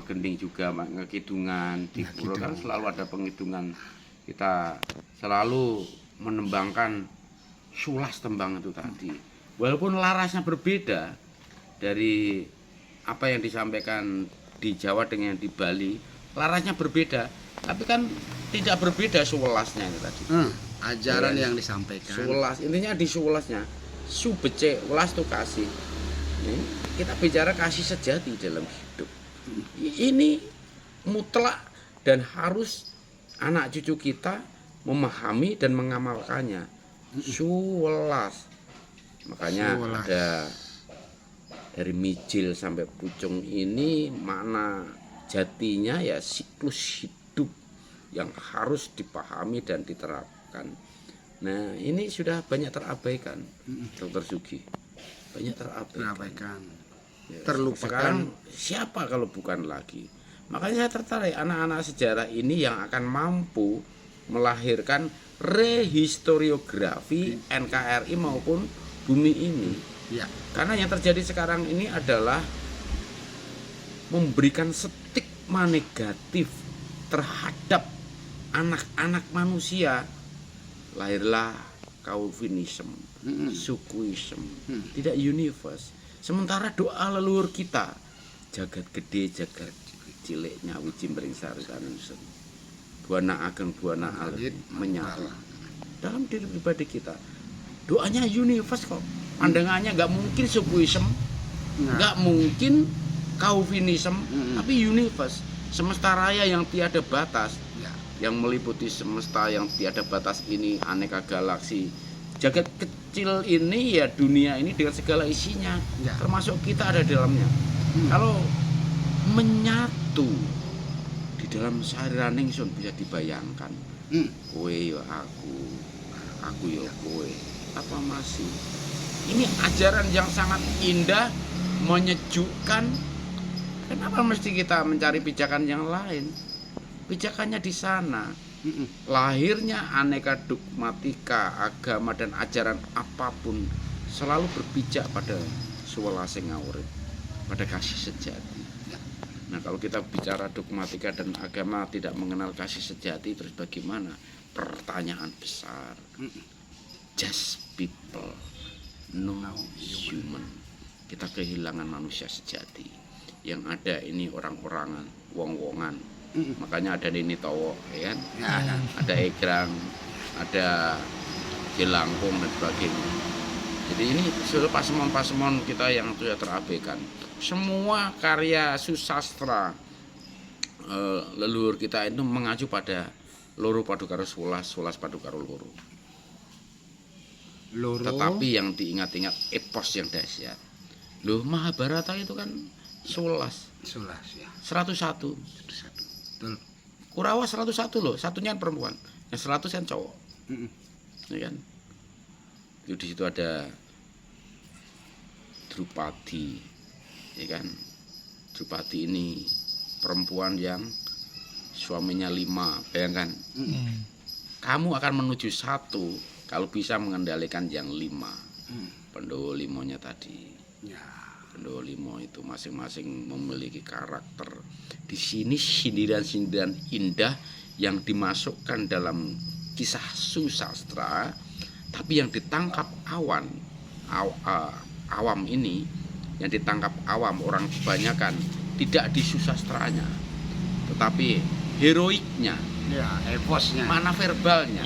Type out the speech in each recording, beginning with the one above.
Gending juga ngekidungan di Puro kan selalu ada pengidungan. Kita selalu menembangkan sulas tembang itu tadi. Walaupun larasnya berbeda dari apa yang disampaikan di Jawa dengan yang di Bali, larasnya berbeda, tapi kan tidak berbeda sulasnya itu tadi. Ajaran yang disampaikan. Sulas, intinya di sulasnya. Subece, ulas itu kasih. Kita bicara kasih sejati dalam hidup. Ini mutlak dan harus anak cucu kita memahami dan mengamalkannya. Sulas. Makanya ada dari mijil sampai pucung ini makna jatinya ya siklus hidup yang harus dipahami dan diterapkan. Nah, ini sudah banyak terabaikan, Dr. Sugi. Banyak terabaikan. Ya, Terlupakan. Sekarang siapa kalau bukan lagi? Makanya saya tertarik anak-anak sejarah ini yang akan mampu melahirkan rehistoriografi NKRI maupun bumi ini. Ya. Karena yang terjadi sekarang ini adalah memberikan stigma negatif terhadap anak-anak manusia. Lahirlah Calvinism, Sukuism, tidak universe. Sementara doa leluhur kita, jagat gede, jagat cilik, nyawi cimbring sari tanusun, buana ageng buana alit menyatu dalam diri pribadi kita. Doanya universe kok. Pandangannya nggak mungkin Sukuism, nggak mungkin Calvinism, tapi universe, semesta raya yang tiada batas, yang meliputi semesta yang tiada batas ini, aneka galaksi. Jagat kecil ini ya dunia ini dengan segala isinya, termasuk kita ada di dalamnya. Kalau menyatu di dalam sariran ingsun bisa dibayangkan. Kowe ya aku ya kowe. Apa masih? Ini ajaran yang sangat indah, menyejukkan. Kenapa mesti kita mencari pijakan yang lain? Pijakannya di sana. Lahirnya aneka dogmatika, agama dan ajaran apapun selalu berpijak pada suwelase ngawurip, pada kasih sejati. Nah, kalau kita bicara dogmatika dan agama tidak mengenal kasih sejati, terus bagaimana? Pertanyaan besar. Just people, no human. Kita kehilangan manusia sejati. Yang ada ini orang-orangan, wong-wongan. Makanya ada Nini Towo, ya kan? Ada Egrang, ada Jelangkung dan sebagainya. Jadi ini sudah pasemon-pasemon kita yang sudah terabaikan. Semua karya susastra leluhur kita itu mengacu pada loro padukaro sulas, sulas padukaro loro. Tetapi yang diingat-ingat epos yang dahsyat. Loh, Mahabharata itu kan sulas ya. 101. Betul. Kurawa 101 loh, satunya kan perempuan, yang 100 kan cowok. Ya kan? Itu di situ ada Drupadi, ya kan? Drupadi ini perempuan yang suaminya 5, bayangkan. Kamu akan menuju 1 kalau bisa mengendalikan yang 5. Pandawa 5-nya tadi. Pandawa 5 itu masing-masing memiliki karakter. Di sini sindiran-sindiran indah yang dimasukkan dalam kisah susastra, tapi yang ditangkap awam ini, yang ditangkap awam orang kebanyakan tidak di susastranya, tetapi heroiknya, eposnya, mana verbalnya.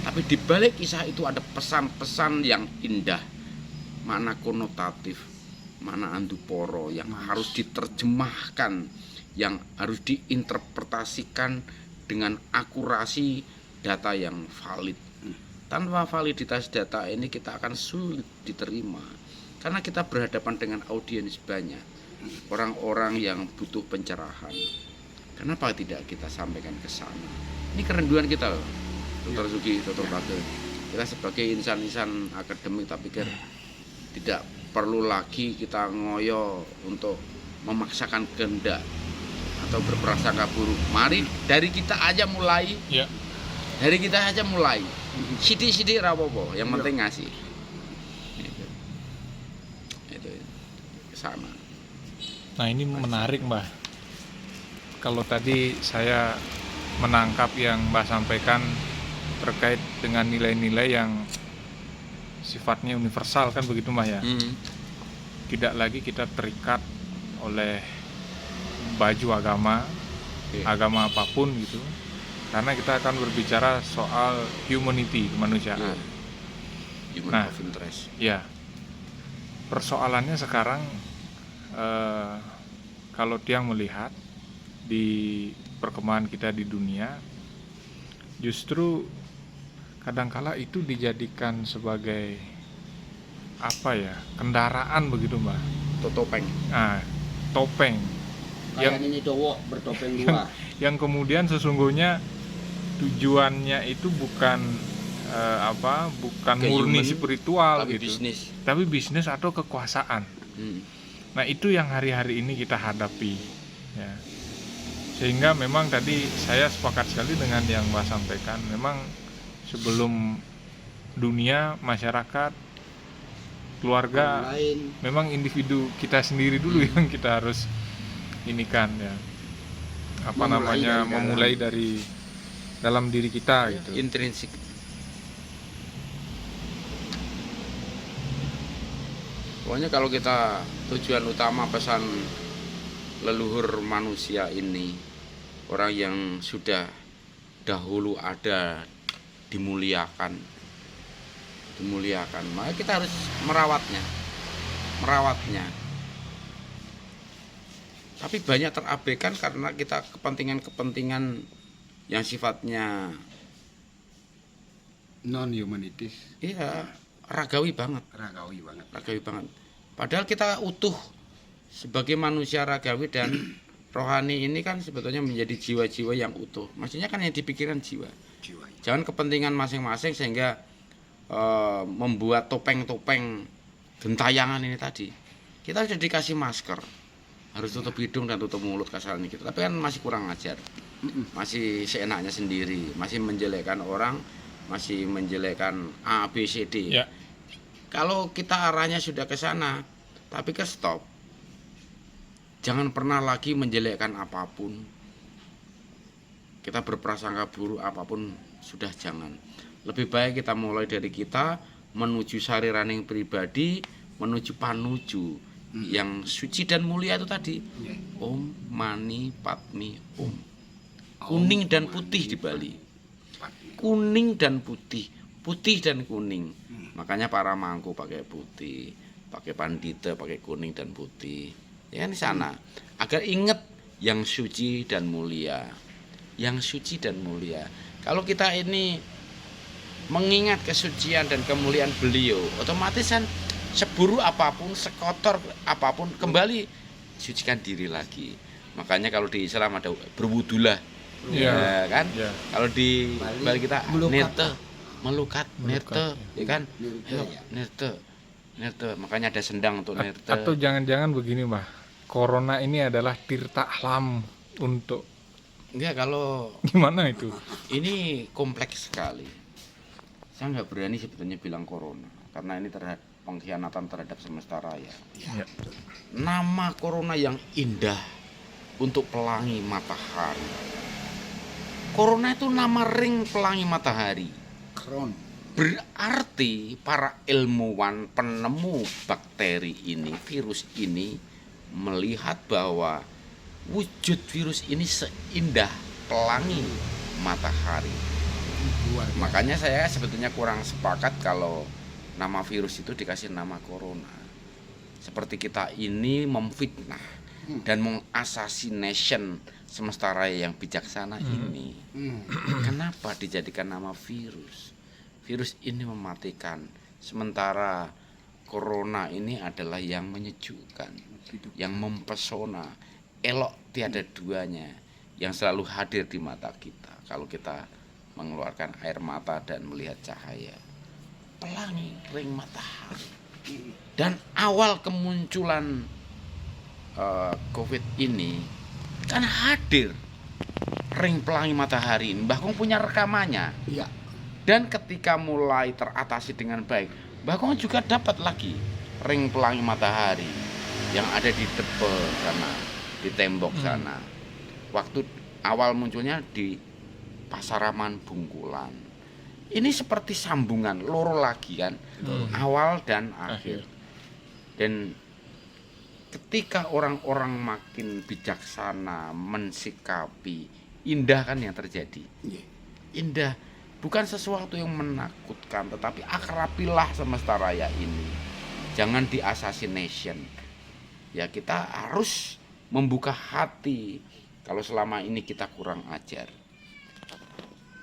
Tapi di balik kisah itu ada pesan-pesan yang indah, makna konotatif, makna anduporo yang harus diterjemahkan, yang harus diinterpretasikan dengan akurasi data yang valid. Tanpa validitas data ini kita akan sulit diterima, karena kita berhadapan dengan audiens banyak, orang-orang yang butuh pencerahan. Kenapa tidak kita sampaikan ke sana? Ini kerenduan kita loh, Dr. Sugi, Dr. Bade. Kita sebagai insan-insan akademik tak pikir tidak perlu lagi kita ngoyo untuk memaksakan kehendak atau berprasangka buruk. Mari dari kita aja mulai. Dari kita aja mulai. Sidik-sidik rapopo, yang penting ngasih. Itu ke sana. Nah, ini menarik, Mbah. kalau tadi saya menangkap yang Mbak sampaikan terkait dengan nilai-nilai yang sifatnya universal kan begitu Mbak ya. Tidak lagi kita terikat oleh baju agama, agama apapun gitu. Karena kita akan berbicara soal humanity, kemanusiaan. Human of interest. Ya. Persoalannya sekarang kalau Tiang melihat di perkembangan kita di dunia, justru kadangkala itu dijadikan sebagai kendaraan begitu Mbak. Topeng. Nah, topeng Kayak ini cowok bertopeng dua. yang kemudian sesungguhnya tujuannya itu bukan bukan murni Human, spiritual tapi gitu, bisnis. tapi bisnis atau kekuasaan. Nah itu yang hari-hari ini kita hadapi ya. Sehingga memang tadi saya sepakat sekali dengan yang Mbak sampaikan. Memang sebelum dunia, masyarakat, keluarga, memang individu kita sendiri dulu yang kita harus inikan ya. Memulai dari dalam diri kita gitu. Intrinsik. Pokoknya kalau kita tujuan utama pesan leluhur manusia ini, orang yang sudah dahulu ada dimuliakan, maka kita harus merawatnya. Tapi banyak terabaikan karena kita kepentingan yang sifatnya non-humanities. Iya, ragawi banget. Padahal kita utuh sebagai manusia ragawi dan rohani ini kan sebetulnya menjadi jiwa-jiwa yang utuh. Maksudnya kan yang dipikirkan jiwa. Jangan kepentingan masing-masing sehingga membuat topeng-topeng gentayangan ini tadi. Kita sudah dikasih masker, harus tutup hidung dan tutup mulut kasarnya gitu. Tapi kan masih kurang ajar, masih seenaknya sendiri, masih menjelekkan orang, masih menjelekkan A, B, C, D. Ya. Kalau kita arahnya sudah ke sana, tapi ke stop. Jangan pernah lagi menjelekkan apapun. Kita berprasangka buruk apapun sudah jangan. Lebih baik kita mulai dari kita menuju sariraning pribadi, menuju panuju yang suci dan mulia itu tadi. Om Mani Padmi Om. Kuning dan putih di Bali. Kuning dan putih, putih dan kuning. Makanya para mangku pakai putih, pakai pandita pakai kuning dan putih. Ya kan di sana agar ingat yang suci dan mulia. Yang suci dan mulia. Kalau kita ini mengingat kesucian dan kemuliaan beliau, otomatis kan seburuk apapun, sekotor apapun, kembali sucikan diri lagi. Makanya kalau di Islam ada berwudulah, ya kan? Ya. Kalau di Bali kita melukat, nirte, ya kan? Nirte. Makanya ada sendang untuk nirte. Atau jangan-jangan begini, Mbah. Corona ini adalah tirta alam untuk kalau gimana itu? Ini kompleks sekali. Saya nggak berani sebetulnya bilang corona karena ini terhadap pengkhianatan terhadap semesta raya. Ya. Nama corona yang indah untuk pelangi matahari. Corona itu nama ring pelangi matahari. Berarti para ilmuwan penemu bakteri ini, virus ini melihat bahwa wujud virus ini seindah pelangi matahari. Makanya saya sebetulnya kurang sepakat kalau nama virus itu dikasih nama corona. Seperti kita ini memfitnah dan mengasasination semesta raya yang bijaksana ini. Kenapa dijadikan nama virus? Virus ini mematikan. Sementara corona ini adalah yang menyejukkan, yang mempesona, elok tiada duanya, yang selalu hadir di mata kita. Kalau kita mengeluarkan air mata dan melihat cahaya. Pelangi ring matahari. Dan awal kemunculan COVID ini kan hadir ring pelangi matahari ini. Mbah Kong punya rekamannya. Iya. Dan ketika mulai teratasi dengan baik, Mbah Kong juga dapat lagi ring pelangi matahari yang ada di depan sana, di tembok sana. waktu awal munculnya di Pasaraman Bungkulan. Ini seperti sambungan loro lagi kan, awal dan akhir. Dan ketika orang-orang makin bijaksana mensikapi, indah kan yang terjadi. Indah, bukan sesuatu yang menakutkan, tetapi akrabilah semesta raya ini. Jangan di assassination. Ya, kita harus membuka hati kalau selama ini kita kurang ajar.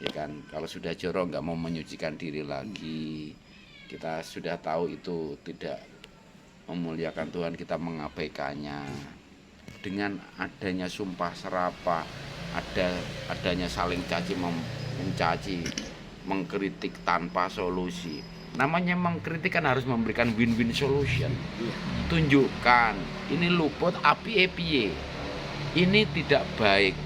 Ya kan, kalau sudah jorok nggak mau menyucikan diri lagi, kita sudah tahu itu tidak memuliakan Tuhan, kita mengabaikannya. Dengan adanya sumpah serapah, adanya saling caci mencaci, mengkritik tanpa solusi. Namanya mengkritik kan harus memberikan win-win solution. Tunjukkan ini luput api piye. Ini tidak baik.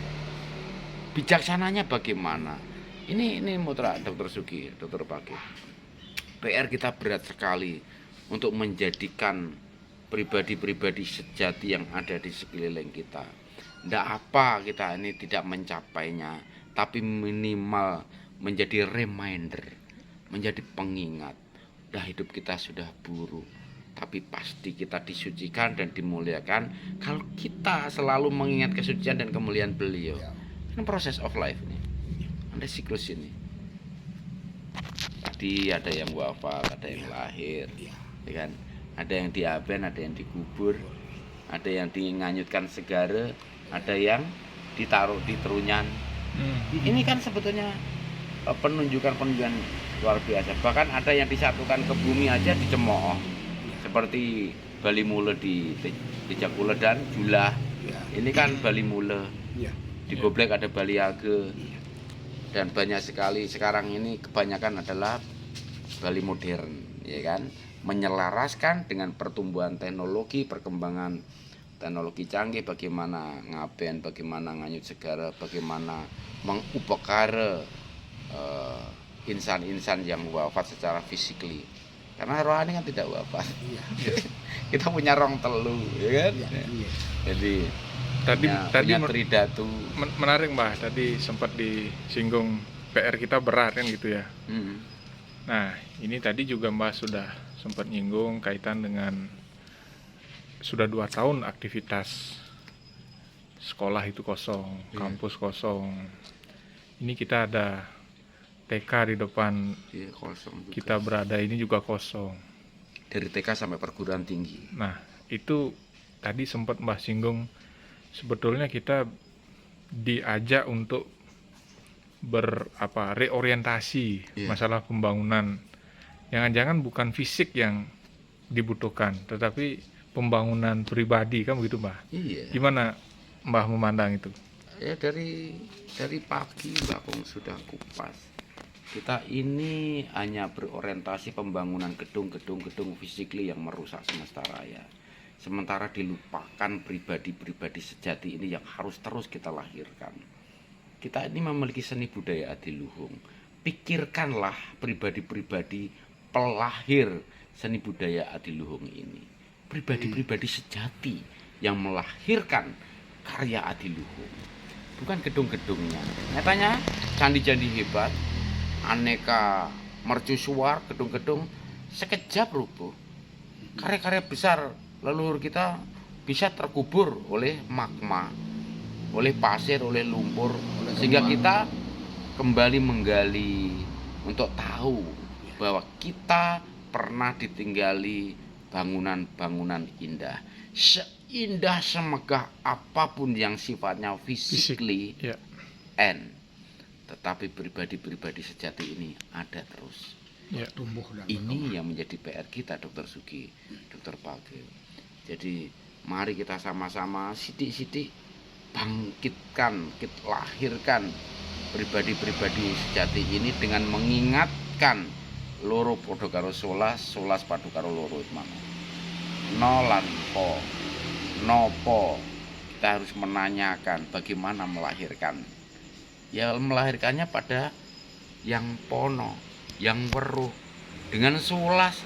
Bijaksananya bagaimana? Ini mutra Dr. Sugi, Dr. Pagi. PR kita berat sekali untuk menjadikan pribadi-pribadi sejati yang ada di sekeliling kita. Tidak apa kita ini tidak mencapainya, tapi minimal menjadi reminder, menjadi pengingat. Hidup kita sudah buruk, tapi pasti kita disucikan dan dimuliakan kalau kita selalu mengingat kesucian dan kemuliaan beliau. Ini proses of life ini, ada siklus ini. Tadi ada yang wafat, ada yang lahir, ya kan? Ada yang diaben, ada yang dikubur, ada yang nganyutkan segara, ada yang ditaruh di terunyan. Ini kan sebetulnya penunjukan luar biasa. Bahkan ada yang disatukan ke bumi aja dicemooh. Seperti Bali Mule di Jakule dan Julah. Ini kan Bali Mule. Di Goblek ada Bali Age. Dan banyak sekali sekarang ini kebanyakan adalah Bali modern, ya kan? Menyelaraskan dengan pertumbuhan teknologi, perkembangan teknologi canggih, bagaimana ngaben, bagaimana nganyut segara, bagaimana mengupekara insan-insan yang wafat secara fisikly. Karena rohani kan tidak wafat. Kita punya rong telu, ya kan? Jadi tadi punya tridatu. Menarik Mbah, tadi sempat disinggung PR kita berat kan gitu ya. Nah, ini tadi juga Mbah sudah sempat nyinggung kaitan dengan sudah 2 tahun aktivitas sekolah itu kosong, kampus kosong. Ini kita ada TK di depan kosong juga. Kita berada ini juga kosong. Dari TK sampai perguruan tinggi. Nah, itu tadi sempat Mbah singgung, sebetulnya kita diajak untuk reorientasi masalah pembangunan. Jangan-jangan bukan fisik yang dibutuhkan, tetapi pembangunan pribadi, kan begitu Mbah? Iya. Gimana Mbah memandang itu? Ya dari pagi Mbak Pong sudah kupas. Kita ini hanya berorientasi pembangunan gedung physically yang merusak semesta raya. Sementara dilupakan pribadi-pribadi sejati ini yang harus terus kita lahirkan. Kita ini memiliki seni budaya adiluhung. Pikirkanlah pribadi-pribadi pelahir seni budaya adiluhung ini. Pribadi-pribadi sejati yang melahirkan karya adiluhung. Bukan gedung-gedungnya. Nyatanya candi-candi hebat, aneka mercusuar, gedung-gedung sekejap rubuh. Karya-karya besar leluhur kita bisa terkubur oleh magma, oleh pasir, oleh lumpur, sehingga kita kembali menggali untuk tahu bahwa kita pernah ditinggali bangunan-bangunan indah. Seindah semegah apapun yang sifatnya physically tetapi pribadi-pribadi sejati ini ada terus. Tumbuh dan ini yang menjadi PR kita, Dr. Sugi, Dr. Pagil. Jadi mari kita sama-sama sidik-sidik bangkitkan, kita lahirkan pribadi-pribadi sejati ini dengan mengingatkan loro padha karo solas, solas padha karo loro mana. No lan po, nopo. Kita harus menanyakan bagaimana melahirkan. Ya melahirkannya pada yang pono, yang weruh. Dengan solas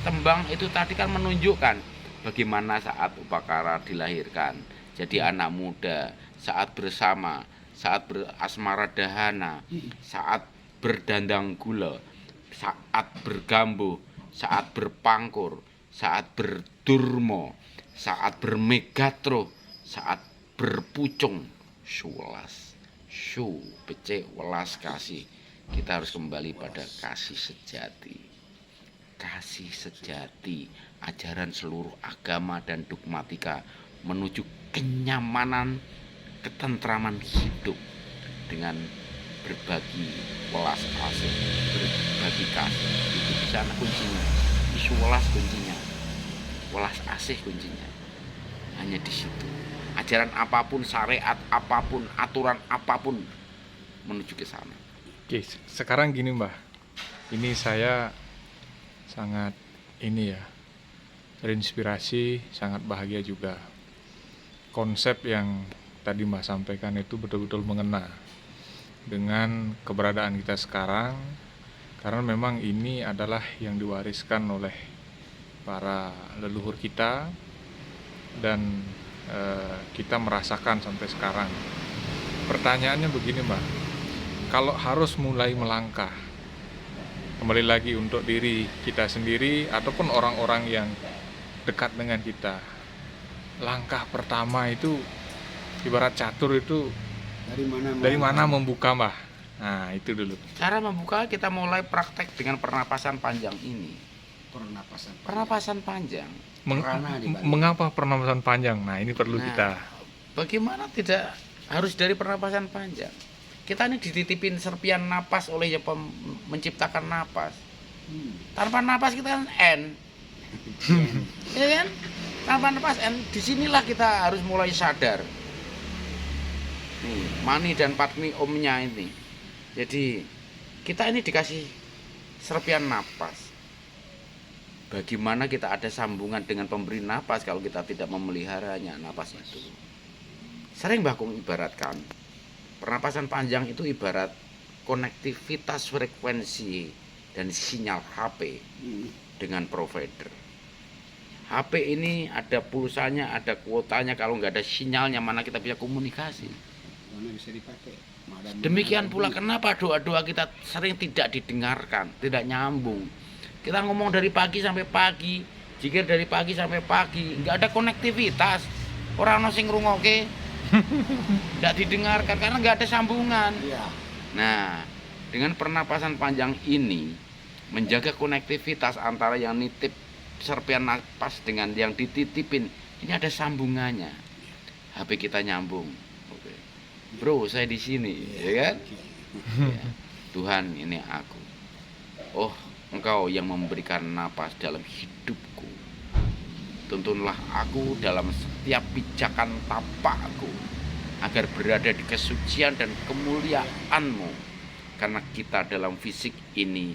tembang itu tadi kan menunjukkan bagaimana saat upakara dilahirkan. Jadi anak muda saat bersama, saat berasmara dahana, saat berdandang gula, saat bergambuh, saat berpangkur, saat berdurmo, saat bermegatro, saat berpucung. Suwelas, becek welas kasih. Kita harus kembali pada kasih sejati. Kasih sejati, ajaran seluruh agama dan dogmatika menuju kenyamanan, ketentraman hidup dengan berbagi welas asih, berbagi kasih. Itu di sana kuncinya. Isu welas kuncinya, welas asih kuncinya. Hanya di situ. Ajaran apapun, syariat apapun, aturan apapun menuju ke sana. Oke, sekarang gini Mbah, ini saya sangat terinspirasi, sangat bahagia juga. Konsep yang tadi Mbah sampaikan itu betul-betul mengena dengan keberadaan kita sekarang, karena memang ini adalah yang diwariskan oleh para leluhur kita dan kita merasakan sampai sekarang. Pertanyaannya begini Mbak, kalau harus mulai melangkah, kembali lagi untuk diri kita sendiri ataupun orang-orang yang dekat dengan kita, langkah pertama itu ibarat catur itu dari mana membuka Mbah? Nah itu dulu. Cara membuka, kita mulai praktek dengan pernapasan panjang ini. Pernapasan panjang. Mengapa pernapasan panjang? Nah ini perlu kita. Bagaimana tidak harus dari pernapasan panjang? Kita ini dititipin serpian napas oleh yang menciptakan napas. Tanpa napas kita kan N. Ya kan? Tanpa napas N. Disinilah kita harus mulai sadar. Nih, mani dan patmi omnya ini. Jadi kita ini dikasih serpian napas. Bagaimana kita ada sambungan dengan pemberi napas kalau kita tidak memeliharanya napas itu. Sering Mbah Kung ibaratkan, pernapasan panjang itu ibarat konektivitas frekuensi dan sinyal HP dengan provider. HP ini ada pulsanya, ada kuotanya, kalau nggak ada sinyalnya mana kita bisa komunikasi. Mana bisa dipakai. Demikian pula kenapa doa-doa kita sering tidak didengarkan, tidak nyambung. Kita ngomong dari pagi sampai pagi, zikir dari pagi sampai pagi, nggak ada konektivitas. Orang sing ngrungokke nggak didengarkan karena nggak ada sambungan. Nah, dengan pernapasan panjang ini menjaga konektivitas antara yang nitip serpian napas dengan yang dititipin, ini ada sambungannya. HP kita nyambung. Oke. Bro, saya di sini, ya kan? Ya. Tuhan, ini aku. Oh, Engkau yang memberikan napas dalam hidupku. Tuntunlah aku dalam setiap pijakan tapakku agar berada di kesucian dan kemuliaan-Mu. Karena kita dalam fisik ini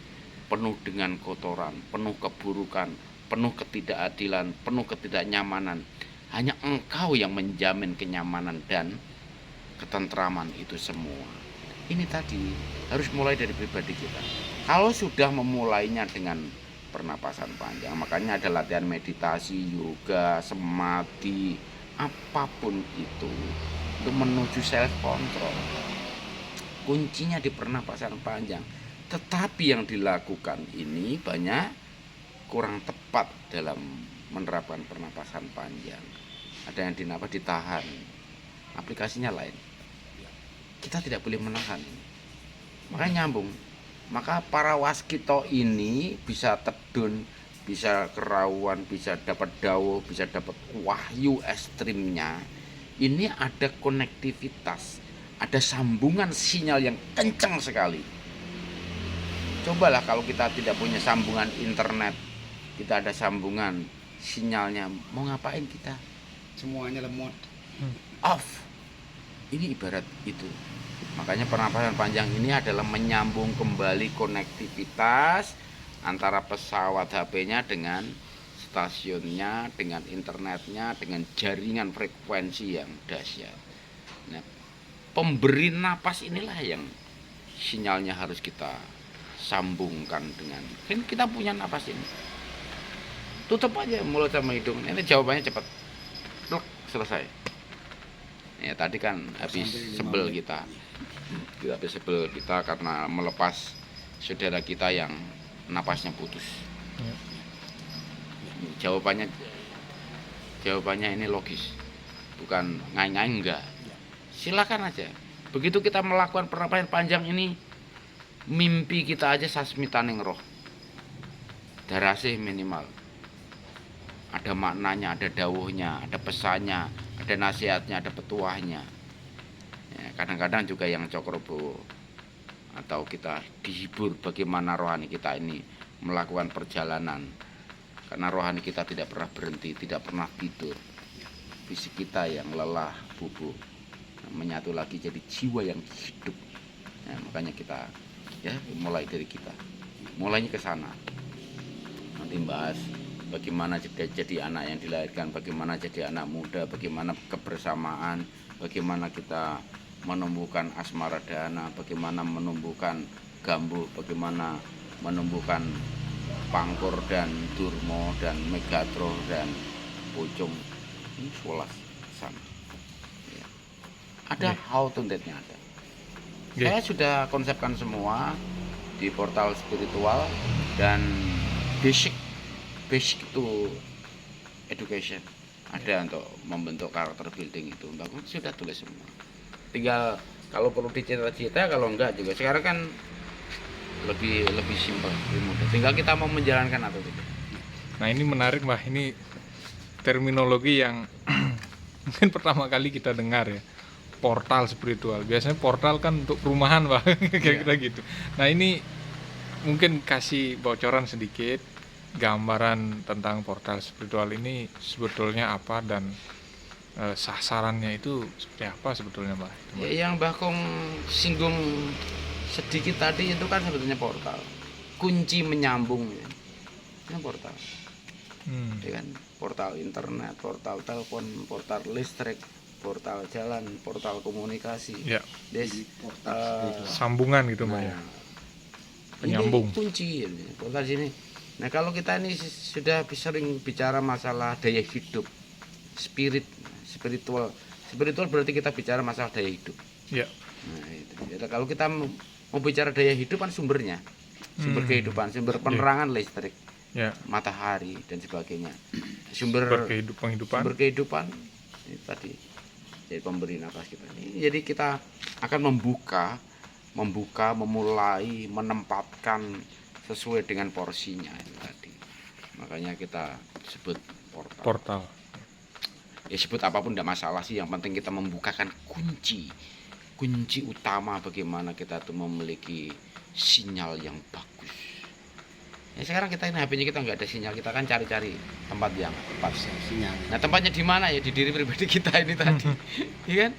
penuh dengan kotoran, penuh keburukan, penuh ketidakadilan, penuh ketidaknyamanan. Hanya Engkau yang menjamin kenyamanan dan ketentraman itu semua. Ini tadi harus mulai dari pribadi kita. Kalau sudah memulainya dengan pernapasan panjang, makanya ada latihan meditasi, yoga, samadhi, apapun itu untuk menuju self control. Kuncinya di pernapasan panjang. Tetapi yang dilakukan ini banyak kurang tepat dalam menerapkan pernapasan panjang. Ada yang dinapas ditahan, aplikasinya lain. Kita tidak boleh menahan. Makanya nyambung. Maka para waskito ini bisa tedun, bisa kerawan, bisa dapat dawuh, bisa dapat wahyu ekstrimnya. Ini ada konektivitas, ada sambungan sinyal yang kencang sekali. Cobalah kalau kita tidak punya sambungan internet, kita ada sambungan sinyalnya, mau ngapain kita? Semuanya lemot. Off. Ini ibarat itu. Makanya pernapasan panjang ini adalah menyambung kembali konektivitas antara pesawat HP-nya dengan stasiunnya, dengan internetnya, dengan jaringan frekuensi yang dahsyat. Nah, pemberi napas inilah yang sinyalnya harus kita sambungkan dengan. Kan kita punya napas ini. Tutup aja mulut sama hidung. Ini jawabannya cepat. Plek, selesai. Ya tadi kan habis Sampai 5 sebel menit. kita habis sebel kita karena melepas saudara kita yang napasnya putus. Ya. Jawabannya ini logis, bukan ngai-ngai, enggak. Silakan aja. Begitu kita melakukan pernapasan panjang ini, mimpi kita aja sasmitaning roh. Darasih minimal. Ada maknanya, ada dawuhnya, ada pesannya, ada nasihatnya, ada petuahnya. Ya, kadang-kadang juga yang cokrobowo atau kita dihibur bagaimana rohani kita ini melakukan perjalanan. Karena rohani kita tidak pernah berhenti, tidak pernah tidur. Fisik kita yang lelah, bubuk, menyatu lagi jadi jiwa yang hidup. Nah, makanya kita ya mulai dari kita, mulainya ke sana. Nanti bahas bagaimana jadi anak yang dilahirkan, bagaimana jadi anak muda, bagaimana kebersamaan, bagaimana kita menumbuhkan asmara dana, bagaimana menumbuhkan gambuh, bagaimana menumbuhkan pangkur dan durmo dan megatro dan pocong. Ini 11 sana. Ya. Ada how to nya ada. Saya sudah konsepkan semua di portal spiritual dan basic itu education ada untuk membentuk karakter building itu. Bagus, sudah tulis semua. Tinggal kalau perlu dicita-cita, kalau enggak juga sekarang kan lebih simpel, lebih mudah. Tinggal kita mau menjalankan atau tidak. Nah ini menarik Mbah, ini terminologi yang mungkin pertama kali kita dengar ya, portal spiritual. Biasanya portal kan untuk perumahan Mbah, kira-kira gitu. Nah ini mungkin kasih bocoran sedikit, gambaran tentang portal spiritual ini sebetulnya apa dan sasarannya itu seperti apa sebetulnya Mbah? Ya, yang Mbah Kong singgung sedikit tadi itu kan sebetulnya portal, kunci menyambung ya. Ini portal. Ya kan? Portal internet, portal telepon, portal listrik, portal jalan, portal komunikasi. Ya. Sambungan gitu Mbak ya. Nah, Penyambung. ini kunci ini, portal sini. Nah, kalau kita ini sudah sering bicara masalah daya hidup, spiritual berarti kita bicara masalah daya hidup. Ya. Nah, itu. Ya, kalau kita mau bicara daya hidup kan sumbernya, sumber kehidupan, sumber penerangan listrik, ya, matahari dan sebagainya, sumber kehidupan ini tadi jadi pemberi nafas kita ini. Jadi kita akan membuka, memulai, menempatkan sesuai dengan porsinya itu tadi. Makanya kita sebut portal. Ya sebut apapun tidak masalah sih, yang penting kita membukakan kunci utama bagaimana kita tuh memiliki sinyal yang bagus. Ya sekarang kita ini HP-nya kita nggak ada sinyal, kita kan cari-cari tempat yang tepat sinyal. Nah tempatnya di mana ya, di diri pribadi kita ini tadi, ya kan?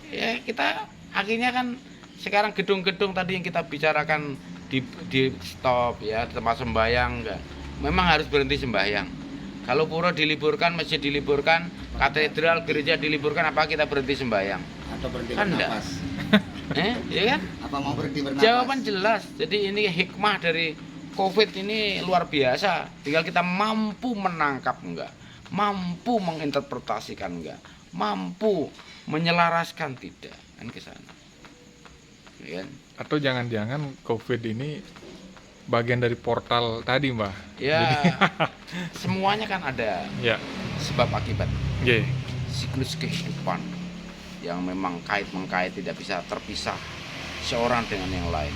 Ya kita akhirnya kan sekarang gedung-gedung tadi yang kita bicarakan di stop ya, tempat sembahyang enggak. Memang harus berhenti sembahyang. Kalau pura diliburkan, masjid diliburkan, katedral, gereja diliburkan, apa kita berhenti sembahyang? Atau berhenti Kan bernapas. Ya kan? Apa mau berhenti bernapas? Jawaban jelas. Jadi ini hikmah dari COVID ini luar biasa. Tinggal kita mampu menangkap enggak, mampu menginterpretasikan enggak, mampu menyelaraskan tidak, kan ke sana. Ya kan? Atau jangan-jangan COVID ini bagian dari portal tadi Mbah. Ya, semuanya kan ada Ya. sebab akibat. Yeah. Siklus kehidupan yang memang kait-mengkait, tidak bisa terpisah seorang dengan yang lain.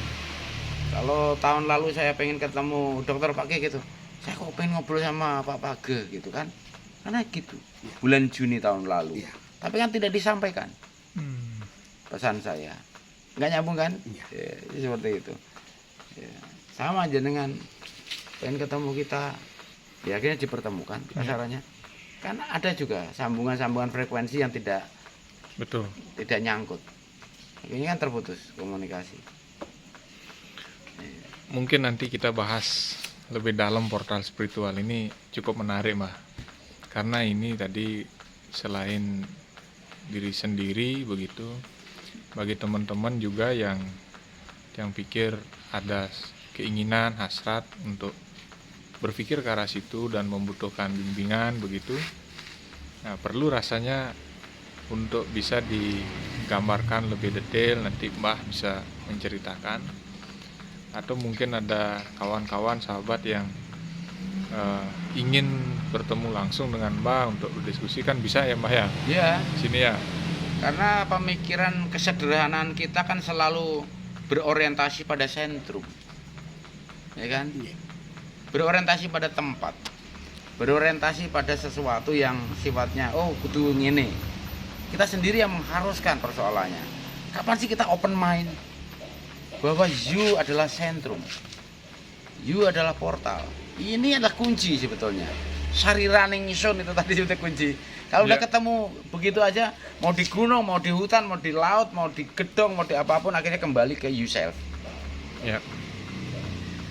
Kalau tahun lalu saya pengen ketemu dokter Page gitu, saya kok pengen ngobrol sama Pak Page gitu kan, karena gitu bulan Juni tahun lalu. Ya. Tapi kan tidak disampaikan pesan saya, nggak nyambung kan? Ya, seperti itu. Ya, sama aja dengan pengen ketemu kita, ya akhirnya dipertemukan kasarannya. Kan ada juga sambungan-sambungan frekuensi yang tidak nyangkut. Ini kan terputus komunikasi. Mungkin nanti kita bahas lebih dalam portal spiritual ini, cukup menarik Mbah. Karena ini tadi selain diri sendiri begitu, bagi teman-teman juga yang pikir ada keinginan, hasrat untuk berpikir ke arah situ dan membutuhkan bimbingan begitu. Nah, perlu rasanya untuk bisa digambarkan lebih detail, nanti Mbah bisa menceritakan, atau mungkin ada kawan-kawan sahabat yang ingin bertemu langsung dengan Mbah untuk berdiskusi, kan bisa ya Mbah ya, Ya, sini ya. karena pemikiran kesederhanaan kita kan selalu berorientasi pada sentrum, ya kan? Berorientasi pada tempat, berorientasi pada sesuatu yang sifatnya kudu ngene. Kita sendiri yang mengharuskan persoalannya. Kapan sih kita open mind bahwa you adalah sentrum, you adalah portal. Ini adalah kunci sebetulnya. Sarirane ngison itu tadi sebetulnya kunci. Kalau udah Ya. ketemu begitu aja, mau di gunung, mau di hutan, mau di laut, mau di gedung, mau di apapun, akhirnya kembali ke yourself. Ya.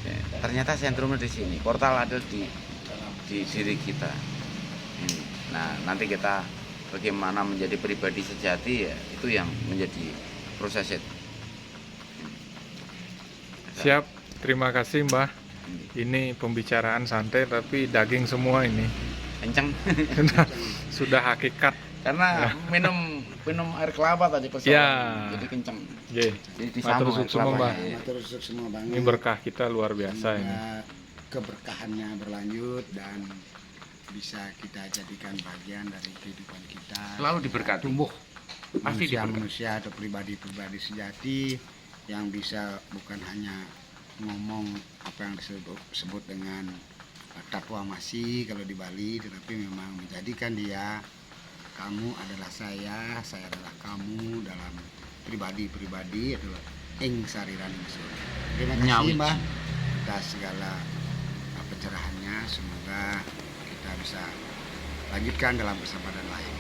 Ya, ternyata sentrumnya di sini, portal ada di diri kita. Nah, nanti kita bagaimana menjadi pribadi sejati, ya itu yang menjadi proses itu. Siap, terima kasih Mbah. Ini pembicaraan santai tapi daging semua ini. Kenceng. Sudah hakikat. Karena minum air kelapa tadi persoalan. Ya. Jadi kenceng. Ye. Jadi Matur disambung suwun air semua, Mbah. kelapanya. Matur suwun semua Bang. Ini berkah kita luar biasa ini. Semoga keberkahannya berlanjut dan bisa kita jadikan bagian dari kehidupan kita. Selalu diberkati. Tumbuh Pasti diberkati. manusia atau pribadi-pribadi sejati yang bisa bukan hanya ngomong apa yang disebut dengan takwa masih kalau di Bali, tetapi memang menjadikan dia, kamu adalah saya adalah kamu dalam pribadi adalah ing sariran ingsun. Terima kasih Nyawiji. Mbah atas segala pencerahannya. Semoga kita bisa lanjutkan dalam kesempatan lain.